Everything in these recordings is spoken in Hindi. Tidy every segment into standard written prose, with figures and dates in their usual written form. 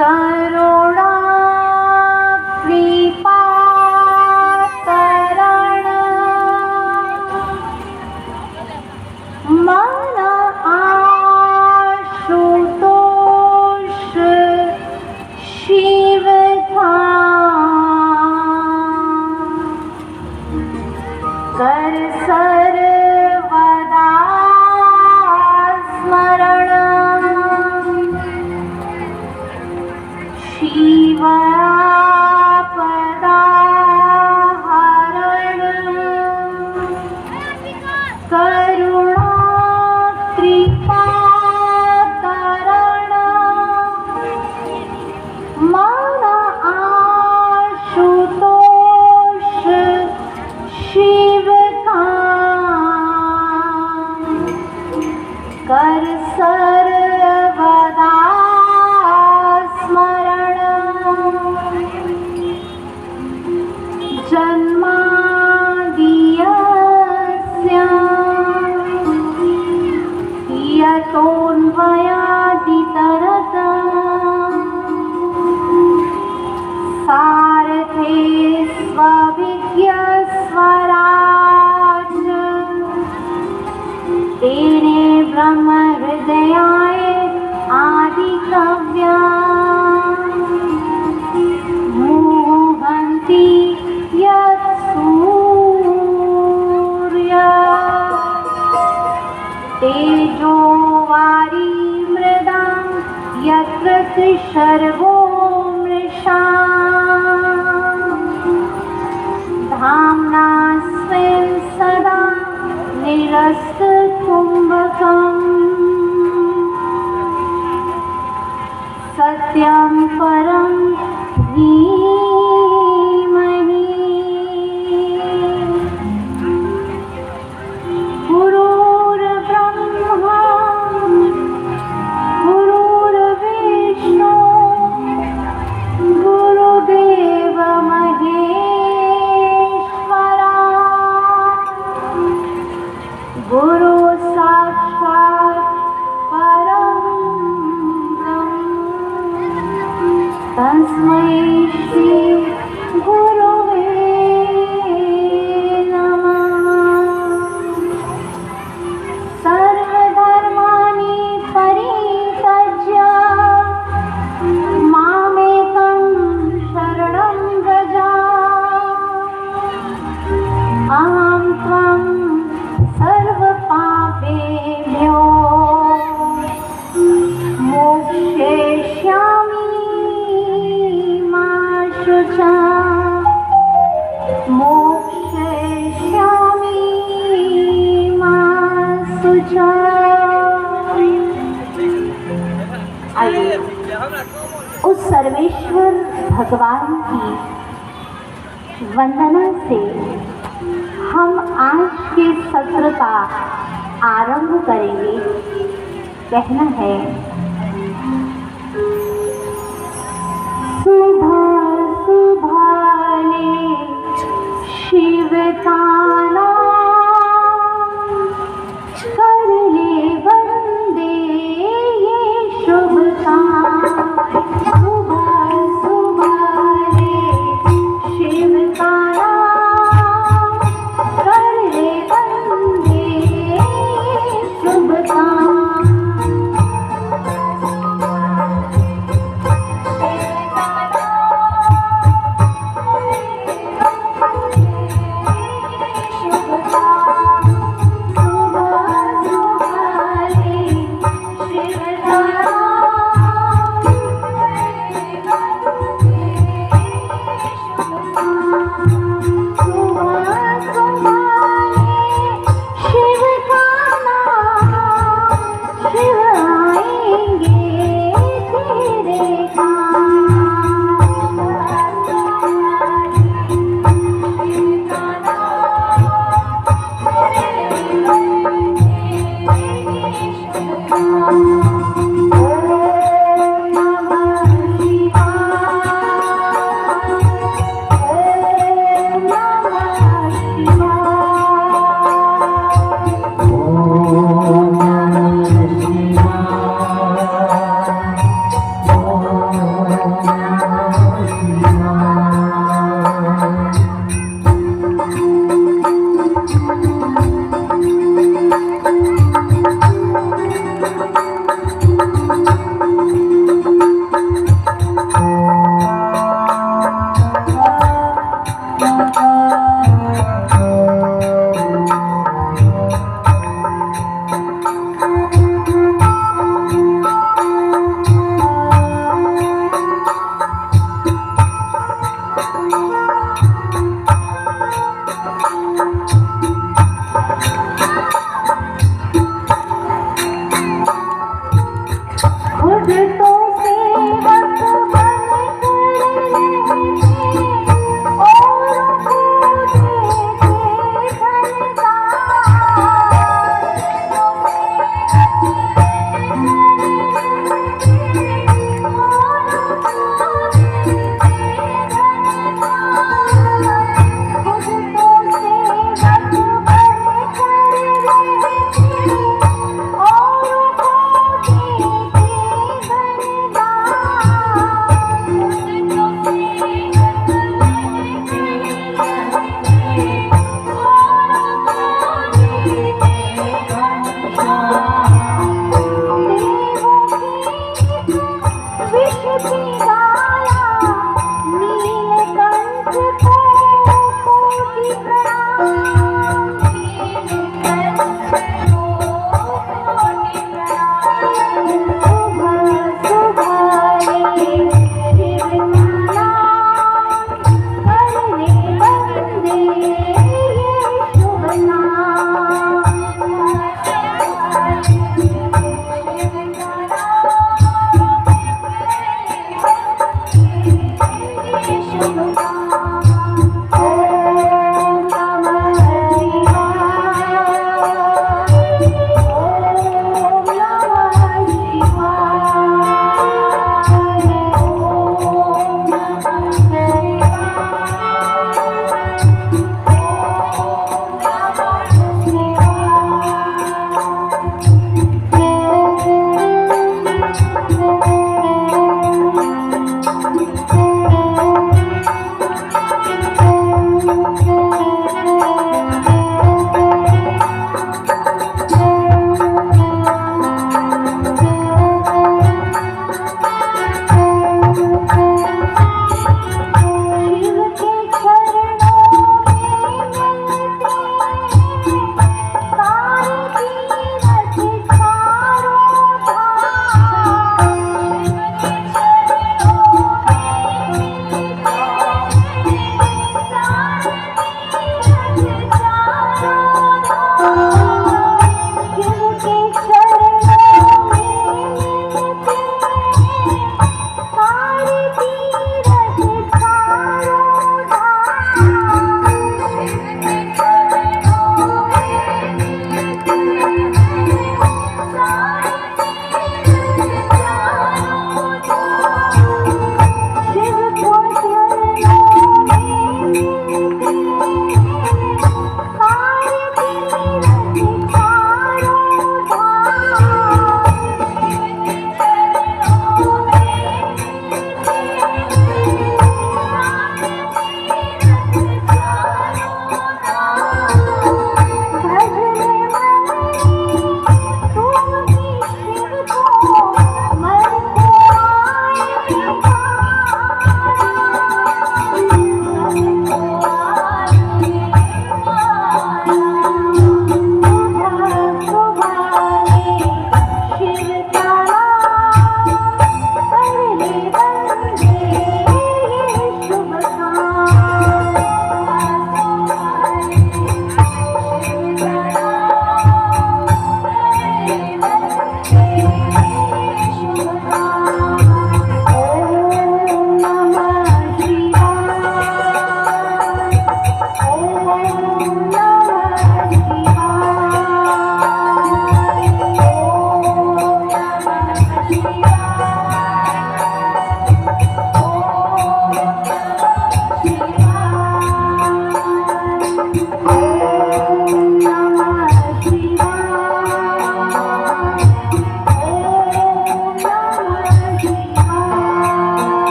करुणा कृपा करण मन आशुतोष शिव कर सर्वदा स्मरण शिवापदा हरण करुणा कृपा करण मन आशुतोष शिव कर सर्वदा स्मरण जन्माद्यस्य यतोऽन्वयादितरतः सारथे स्वविद्यस्वराज तेने ब्रह्म हृदयाय आदिकव्या मोहन्ति यत्सूर्य तेजो वारी मृदा यत्र त्रिशर्वो मृषा धाम्ना स्वेन सदा निरस्तकुम्भकम् सत्यं परं धीमहि गुरुर्ब्रह्मा गुरुर्विष्णु गुरुदेव महेश्वरा गुरु साक्षात् परं ब्रह्म तस्मै श्री गुरुवे नमः। सर्वधर्माणि परित्यज्य मामेकं शरणं व्रज अहं त्वं सर्वपापेभ्यो मोक्षयिष्यामि मा शुचा मोक्षयिष्यामि मा शुचा। आइए उस सर्वेश्वर भगवान की वंदना से हम आज के सत्र का आरंभ करेंगे। कहना है सुबह सुभाने शिव का नाम कर ले वंदे ये शुभ काम। सुबह सुभाने शिव का नाम कर ले वंदे शुभ काम।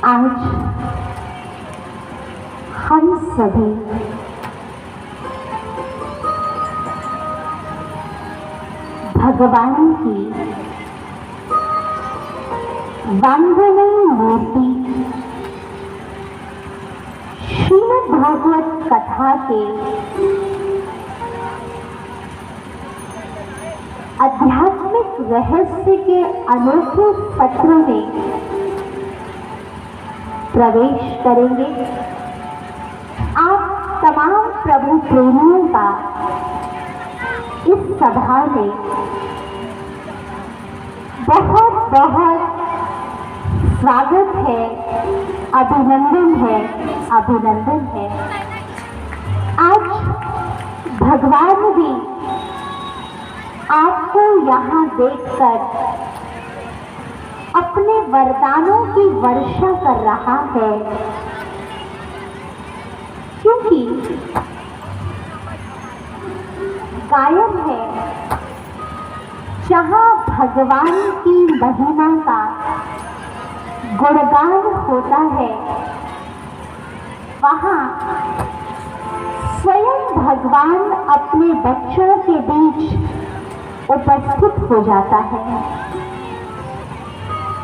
आज हम सभी भगवान की वांगमयी मूर्ति श्रीमद् भागवत कथा के आध्यात्मिक रहस्य के अनोखे सत्र में प्रवेश करेंगे। आप तमाम प्रभु प्रेमियों का इस सभा में बहुत बहुत स्वागत है, अभिनंदन है, अभिनंदन है। आज भगवान भी आपको यहाँ देखकर अपने वरदानों की वर्षा कर रहा है, क्योंकि गायन है जहाँ भगवान की महिमा का गुणगान होता है, वहाँ स्वयं भगवान अपने बच्चों के बीच उपस्थित हो जाता है।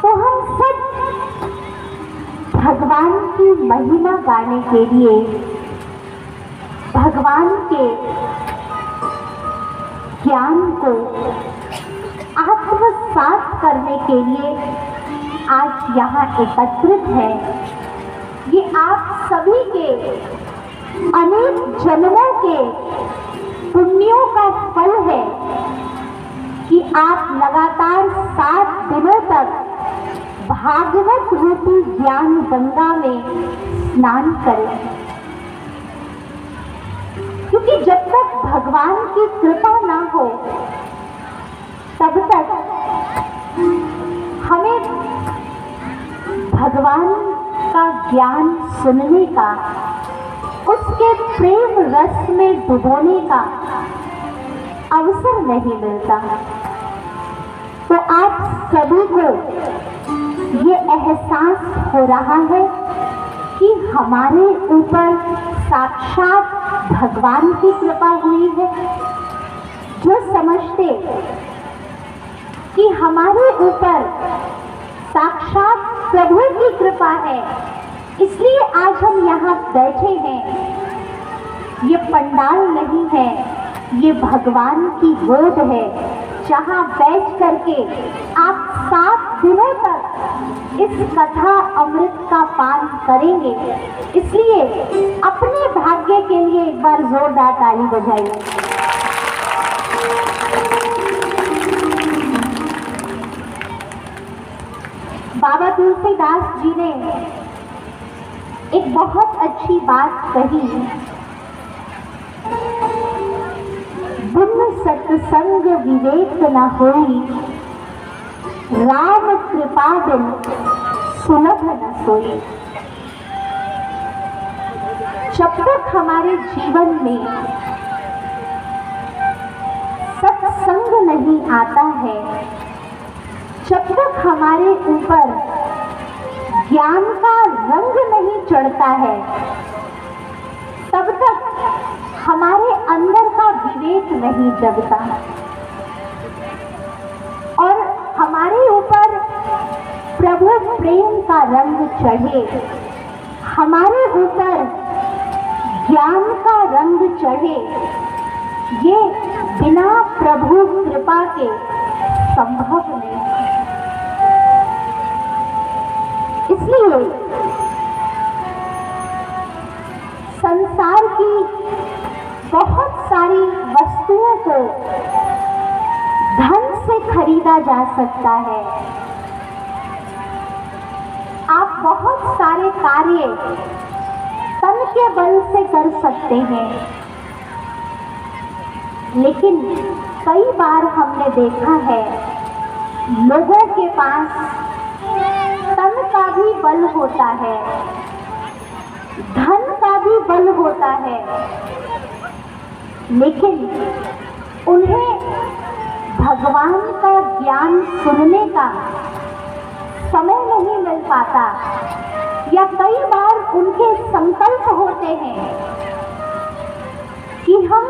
तो हम सब भगवान की महिमा गाने के लिए, भगवान के ज्ञान को आत्मसात करने के लिए आज यहाँ एकत्रित है। ये आप सभी के अनेक जन्मों के पुण्यों का फल है कि आप लगातार 7 दिनों तक भागवत रूपी ज्ञान गंगा में स्नान करें, क्योंकि जब तक भगवान की कृपा ना हो तब तक हमें भगवान का ज्ञान सुनने का, उसके प्रेम रस में डुबोने का अवसर नहीं मिलता। तो आप सभी को ये एहसास हो रहा है कि हमारे ऊपर साक्षात भगवान की कृपा हुई है। जो समझते कि हमारे ऊपर साक्षात प्रभु की कृपा है, इसलिए आज हम यहाँ बैठे हैं। ये पंडाल नहीं है, ये भगवान की गोद है, जहाँ बैठ करके आप 7 दिनों तक इस कथा अमृत का पान करेंगे। इसलिए अपने भाग्य के लिए एक बार जोरदार ताली बजाइए। बाबा तुलसीदास जी ने एक बहुत अच्छी बात कही, बिन सत्संग विवेक न होई, राम कृपा बिन सुलभ न सोई। जब तक हमारे जीवन में सत्संग नहीं आता है, जब तक हमारे ऊपर ज्ञान का रंग नहीं चढ़ता है, तब तक हमारे अंदर का विवेक नहीं जगता और हमारे ऊपर प्रभु प्रेम का रंग चढ़े, हमारे ऊपर ज्ञान का रंग चढ़े, ये बिना प्रभु कृपा के संभव नहीं। इसलिए संसार की बहुत सारी वस्तुओं को धन से खरीदा जा सकता है। आप बहुत सारे कार्य तन के बल से कर सकते हैं, लेकिन कई बार हमने देखा है लोगों के पास तन का भी बल होता है, धन का भी बल होता है, लेकिन उन्हें भगवान का ज्ञान सुनने का समय नहीं मिल पाता, या कई बार उनके संकल्प होते हैं कि हम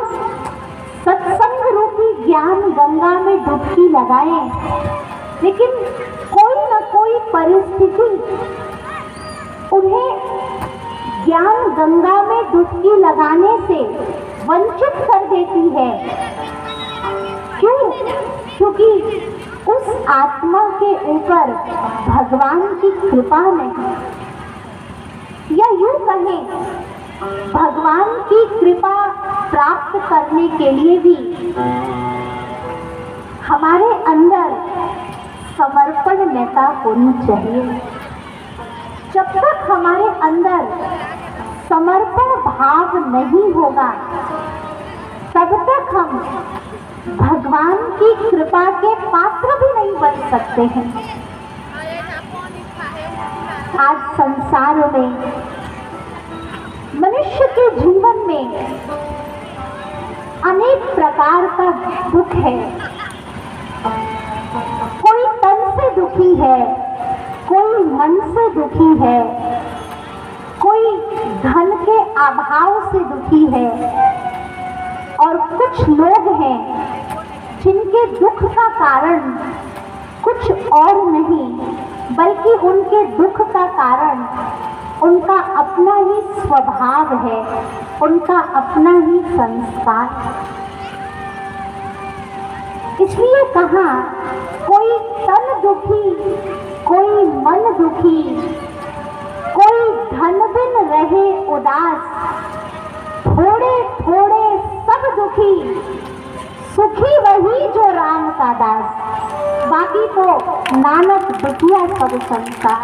सत्संग रूपी ज्ञान गंगा में डुबकी लगाएं, लेकिन कोई न कोई परिस्थिति उन्हें ज्ञान गंगा में डुबकी लगाने से वंचित कर देती है। क्यों? क्योंकि उस आत्मा के ऊपर भगवान की कृपा नहीं, या यूं कहें भगवान की कृपा प्राप्त करने के लिए भी हमारे अंदर समर्पणता होनी चाहिए। जब तक हमारे अंदर समर्पण भाव नहीं होगा, तब तक हम भगवान की कृपा के पात्र भी नहीं बन सकते हैं। आज संसार में मनुष्य के जीवन में अनेक प्रकार का दुख है। कोई तन से दुखी है, कोई मन से दुखी है, कोई धन के अभाव से दुखी है, और कुछ लोग हैं जिनके दुख का कारण कुछ और नहीं, बल्कि उनके दुख का कारण उनका अपना ही स्वभाव है, उनका अपना ही संस्कार। इसलिए कहा, कोई तन दुखी, कोई मन दुखी, कोई धन बिन रहे उदास, थोड़े थोड़े सब दुखी, सुखी वही जो राम का दास, बाकी तो नानक दुखिया सब संसार।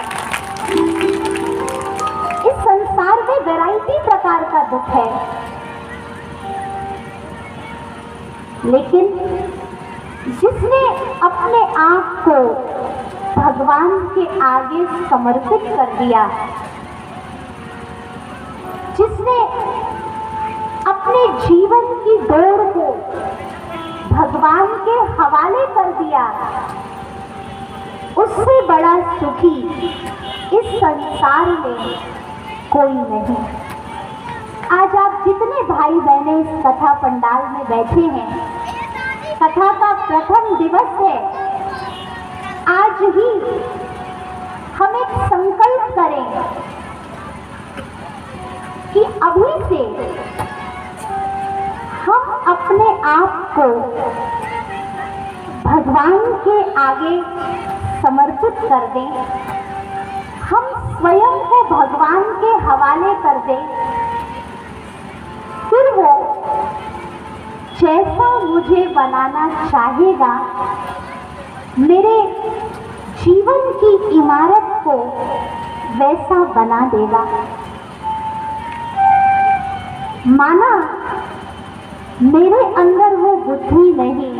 इस संसार में वैरायटी प्रकार का दुख है, लेकिन जिसने अपने आप को भगवान के आगे समर्पित कर दिया, जिसने अपने जीवन की दौड़ को भगवान के हवाले कर दिया, उससे बड़ा सुखी इस संसार में कोई नहीं। आज आप जितने भाई बहनें इस कथा पंडाल में बैठे हैं, कथा का प्रथम दिवस है। आज ही हम एक संकल्प करें कि अभी से हम अपने आप को भगवान के आगे समर्पित कर दें, हम स्वयं को भगवान के हवाले कर दें। फिर वो जैसा मुझे बनाना चाहेगा, मेरे जीवन की इमारत को वैसा बना देगा। माना मेरे अंदर वो बुद्धि नहीं,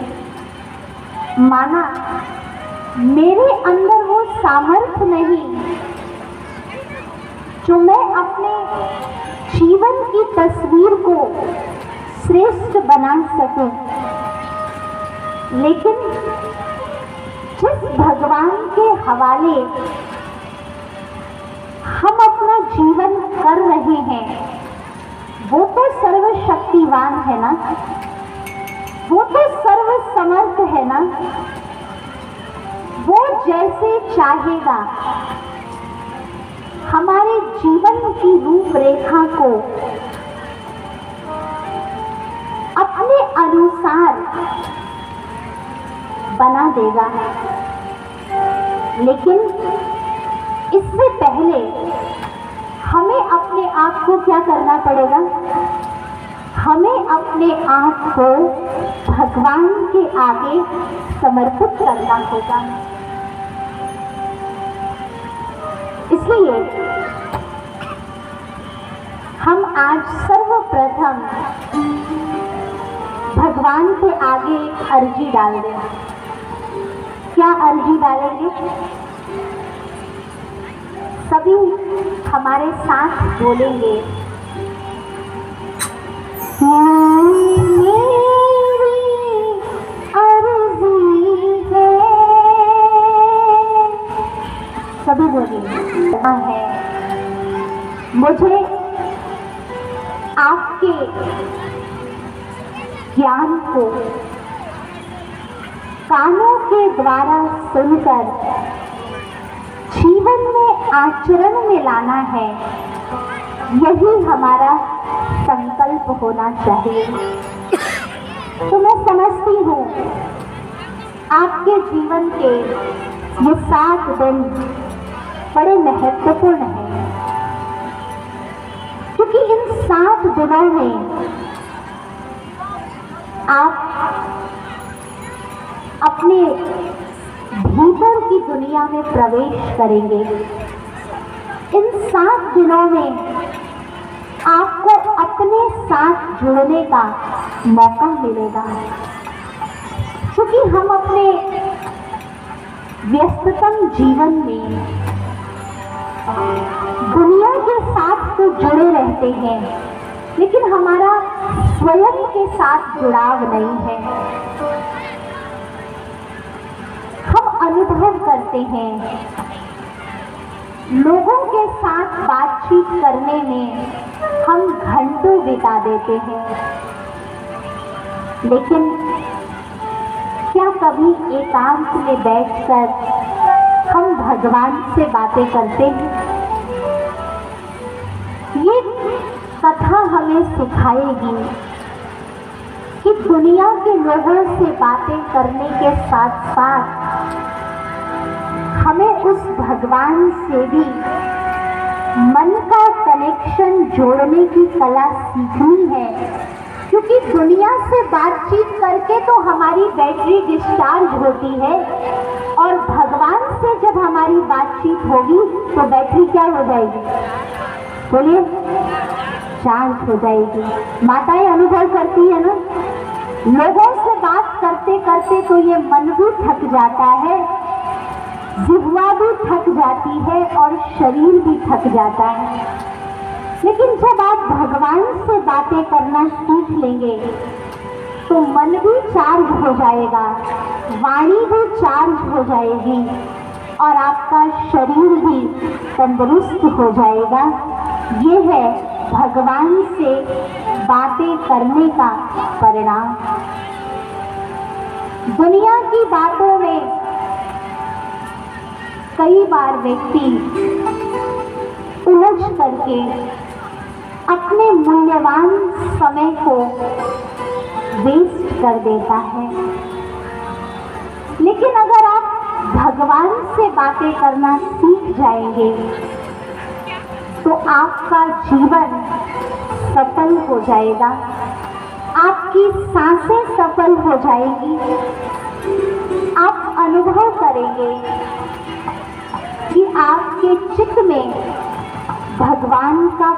माना मेरे अंदर वो सामर्थ्य नहीं जो मैं अपने जीवन की तस्वीर को श्रेष्ठ बना सकूं, लेकिन जिस भगवान के हवाले हम अपना जीवन कर रहे हैं, वो तो सर्वशक्तिवान है ना, वो तो सर्वसमर्थ है ना। वो जैसे चाहेगा हमारे जीवन की रूपरेखा को अपने अनुसार बना देगा। लेकिन इससे पहले हमें अपने आप को क्या करना पड़ेगा? हमें अपने आप को भगवान के आगे समर्पित करना होगा। इसलिए हम आज सर्वप्रथम भगवान के आगे अर्जी डाल दें। क्या अर्जी डालेंगे? सभी हमारे साथ बोलेंगे, मेरी अर्जी है। सभी बोलेंगे है मुझे आपके ज्ञान को कानों के द्वारा सुनकर जीवन में आचरण में लाना है, यही हमारा संकल्प होना चाहिए। तो मैं समझती हूँ आपके जीवन के ये 7 दिन बड़े महत्वपूर्ण हैं, क्योंकि इन 7 दिनों में आप अपने भीतर की दुनिया में प्रवेश करेंगे। इन 7 दिनों में आपको अपने साथ जुड़ने का मौका मिलेगा, क्योंकि हम अपने व्यस्ततम जीवन में दुनिया के साथ तो जुड़े रहते हैं, लेकिन हमारा स्वयं के साथ जुड़ाव नहीं है। हम अनुभव करते हैं, लोगों के साथ बातचीत करने में हम घंटों बिता देते हैं, लेकिन क्या कभी एकांत में बैठकर हम भगवान से बातें करते हैं? ये कथा हमें सिखाएगी कि दुनिया के लोगों से बातें करने के साथ साथ हमें उस भगवान से भी मन का कनेक्शन जोड़ने की कला सीखनी है, क्योंकि दुनिया से बातचीत करके तो हमारी बैटरी डिस्चार्ज होती है, और भगवान से जब हमारी बातचीत होगी तो बैटरी क्या हो जाएगी? बोलिए, चार्ज हो जाएगी। माताएं अनुभव करती है ना, लोगों से बात करते करते तो ये मन भी थक जाता है, जिह्वा भी थक जाती है और शरीर भी थक जाता है, लेकिन जब आप भगवान से बातें करना सीख लेंगे तो मन भी चार्ज हो जाएगा, वाणी भी चार्ज हो जाएगी और आपका शरीर भी तंदुरुस्त हो जाएगा। ये है भगवान से बातें करने का परिणाम। दुनिया की बातों में कई बार व्यक्ति उलझ करके अपने मूल्यवान समय को वेस्ट कर देता है, लेकिन अगर आप भगवान से बातें करना सीख जाएंगे तो आपका जीवन सफल हो जाएगा, आपकी सांसें सफल हो जाएगी। आप अनुभव करेंगे कि आपके चित्त में भगवान का